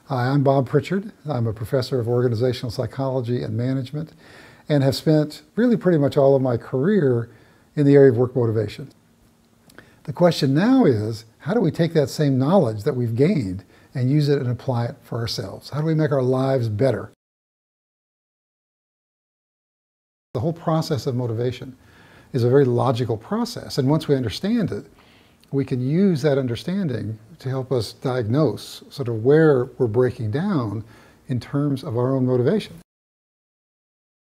Hi, I'm Bob Pritchard. I'm a professor of organizational psychology and management and have spent really pretty much all of my career in the area of work motivation. The question now is, how do we take that same knowledge that we've gained and use it and apply it for ourselves? How do we make our lives better? The whole process of motivation is a very logical process, and once we understand it, we can use that understanding to help us diagnose sort of where we're breaking down in terms of our own motivation.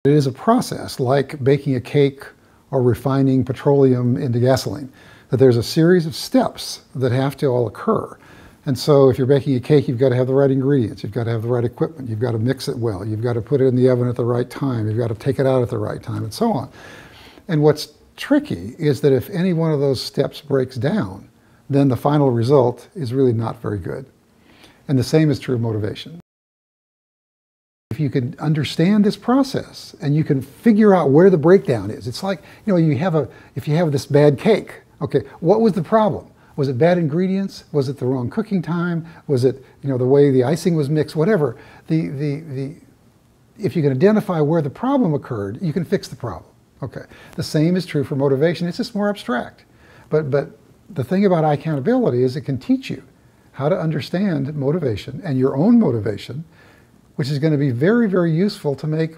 It is a process like baking a cake or refining petroleum into gasoline, that there's a series of steps that have to all occur. And so if you're baking a cake, you've got to have the right ingredients, you've got to have the right equipment, you've got to mix it well, you've got to put it in the oven at the right time, you've got to take it out at the right time, and so on. And what's tricky is that if any one of those steps breaks down, then the final result is really not very good. And the same is true of motivation. If you can understand this process and you can figure out where the breakdown is, it's like, if you have this bad cake, okay, what was the problem? Was it bad ingredients? Was it the wrong cooking time? Was it, the way the icing was mixed? Whatever. If you can identify where the problem occurred, you can fix the problem. Okay. The same is true for motivation. It's just more abstract. But the thing about accountability is it can teach you how to understand motivation and your own motivation, which is going to be very, very useful to make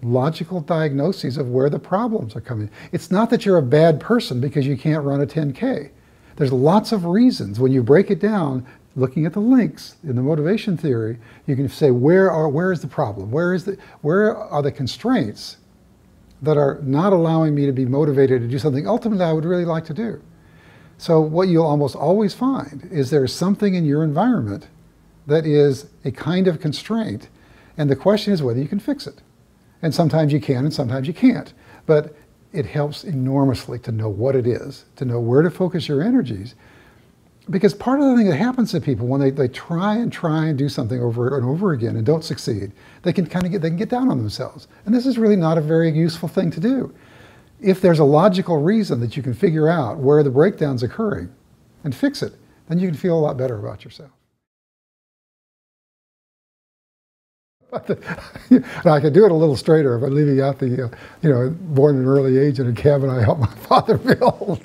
logical diagnoses of where the problems are coming. It's not that you're a bad person because you can't run a 10K. There's lots of reasons. When you break it down, looking at the links in the motivation theory, you can say, where is the problem? Where are the constraints that are not allowing me to be motivated to do something ultimately I would really like to do? So what you'll almost always find is there's something in your environment that is a kind of constraint, and the question is whether you can fix it. And sometimes you can and sometimes you can't. But it helps enormously to know what it is, to know where to focus your energies. Because part of the thing that happens to people when they try and do something over and over again and don't succeed, they can get down on themselves. And this is really not a very useful thing to do. If there's a logical reason that you can figure out where the breakdown's occurring and fix it, then you can feel a lot better about yourself. I could do it a little straighter by leaving out the, born at an early age in a cabin I helped my father build.